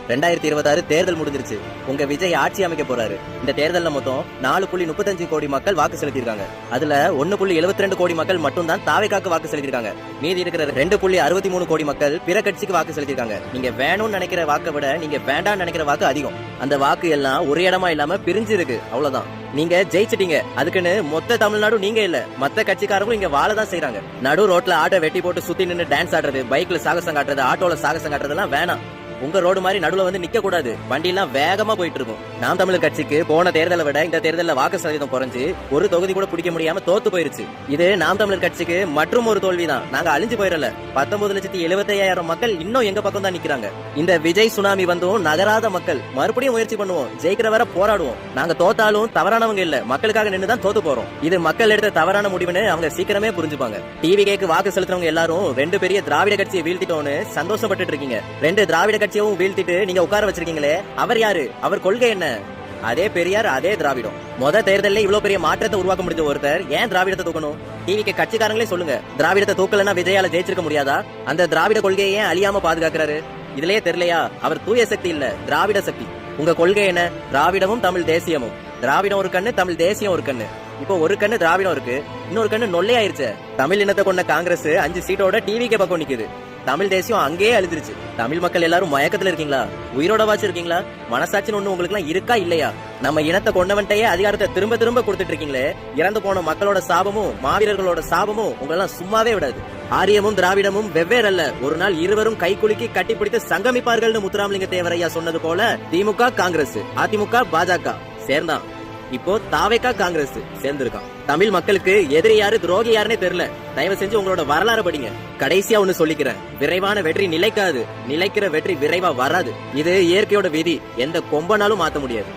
2026 தேர்தல் முடிஞ்சிருச்சு. உங்க விஜய் ஆட்சி அமைக்க போறாரு. இந்த தேர்தல்ல மொத்தம் 4.35 கோடி மக்கள் வாக்கு செலுத்திருக்காங்க. அதுல 1.72 கோடி மக்கள் மட்டும் தான் தாவேக்காக்கு வாக்கு செலுத்திருக்காங்க. மீதி இருக்கிற 2.63 கோடி மக்கள் பிற கட்சிக்கு வாக்கு செலுத்திருக்காங்க. நீங்க வேணும்னு நினைக்கிற வாக்கை விட நீங்க வேண்டாம்னு நினைக்கிற வாக்கு அதிகம். அந்த வாக்கு எல்லாம் ஒரு இடமா இல்லாம பிரிஞ்சு இருக்கு. அவ்வளவுதான். நீங்க ஜெயிச்சிட்டீங்க. அதுக்குன்னு மொத்த தமிழ்நாடு நீங்க இல்ல, மத்த கட்சிக்காரங்களும் இங்க வாழதான் செய்யறாங்க. நடு ரோட்ல ஆட்டோ வெட்டி போட்டு சுத்தி நின்று டான்ஸ் ஆடுறது, பைக்ல சாகசம் காட்டுறது, ஆட்டோல சாகசம் காட்டுறதெல்லாம் வேணாம். உங்க ரோடு மாதிரி நடுவுல வந்து நிக்க கூடாது. வண்டி எல்லாம் வேகமா போயிட்டு இருக்கும். நாம் தமிழர் கட்சிக்கு போன தேர்தலை விட இந்த தேர்தலில் வாக்கு சதவீதம் குறைஞ்சு ஒரு தொகுதி கூட பிடிக்க முடியாம தோத்து போயிருச்சு. இது நாம் தமிழர் கட்சிக்கு மற்றும் ஒரு தோல்விதான். நாங்க அழிஞ்சு போயிடல. 19,75,000 மக்கள் இன்னும் எங்க பக்கம் தான் நிக்கிறாங்க. இந்த விஜய் சுனாமி வந்தும் நகராத மக்கள் மறுபடியும் முயற்சி பண்ணுவோம். ஜெயிக்கிற வர போராடுவோம். நாங்க தோத்தாலும் தவறானவங்க இல்ல, மக்களுக்காக நின்று தான் தோத்து போறோம். இது மக்கள் எடுத்த தவறான முடிவுன்னு அவங்க சீக்கிரமே புரிஞ்சுப்பாங்க. டிவி கேக்கு வாக்கு செலுத்துறவங்க எல்லாரும் 2 பெரிய திராவிட கட்சியை வீழ்த்திட்டோன்னு சந்தோஷப்பட்டு இருக்கீங்க. 2 திராவிட கட்சியும் வீழ்த்திட்டு நீங்க உட்கார வச்சிருக்கீங்களே, அவர் யாரு? அவர் கொள்கை என்ன? அதே பெரியார், அதே திராவிடம். முத தேர்தலில் இவ்வளவு பெரிய மாற்றத்தை உருவாக்க முடிஞ்ச ஒருத்தர் ஏன் திராவிடத்தை தூக்கணும்? டிவிக்கு கட்சிக்காரங்களே சொல்லுங்க. திராவிடத்தை தூக்கலன்னா விஜயால ஜெயிச்சிருக்க முடியாதா? அந்த திராவிட கொள்கையை ஏன் அழியாம பாதுகாக்கிறாரு? இதுலயே தெரியலையா? அவர் தூய சக்தி இல்ல, திராவிட சக்தி. உங்க கொள்கை என்ன? திராவிடமும் தமிழ் தேசியமும். திராவிடம் ஒரு கண்ணு, தமிழ் தேசியம் ஒரு கண்ணு. இப்போ ஒரு கண்ணு திராவிடம் இருக்கு, இன்னொரு கண்ணு நொல்லே ஆயிருச்சு. தமிழ் இனத்தை கொண்ட காங்கிரஸ் 5 சீட்டோட டிவிக்கு பக்கம் நிக்குது. தமிழ் தேசியம் அங்கேயே அழுதுருச்சு. தமிழ் மக்கள் எல்லாரும் மயக்கத்துல இருக்கீங்களா? உயிரோட வாச்சு இருக்கீங்களா? மனசாட்சின்னு ஒண்ணு உங்களுக்கு எல்லாம் இருக்கா இல்லையா? நம்ம இனத்தை கொண்டவன்ட்டையே அதிகாரத்தை திரும்ப திரும்ப கொடுத்துட்டு இருக்கீங்களே. இறந்து போன மக்களோட சாபமும் மாவீரர்களோட சாபமும் உங்களெல்லாம் சும்மாவே விடாது. ஆரியமும் திராவிடமும் வெவ்வேறல்ல, ஒரு நாள் இருவரும் கை குலுக்கி கட்டிப்பிடித்து சங்கமிப்பார்கள்னு முத்துராமலிங்க தேவரையா சொன்னது போல திமுக காங்கிரஸ், அதிமுக பாஜக சேர்ந்தான். இப்போ தாவேக்கா காங்கிரஸ் சேர்ந்திருக்கான். தமிழ் மக்களுக்கு எதிரி யாரு துரோகி யாருன்னே தெரியல. தயவு செஞ்சு உங்களோட வரலாறு படிங்க. கடைசியா ஒண்ணு சொல்லிக்கிறேன், விரைவான வெற்றி நிலைக்காது, நிலைக்கிற வெற்றி விரைவா வராது. இது இயற்கையோட விதி, எந்த கொம்பனாலும் மாத்த முடியாது.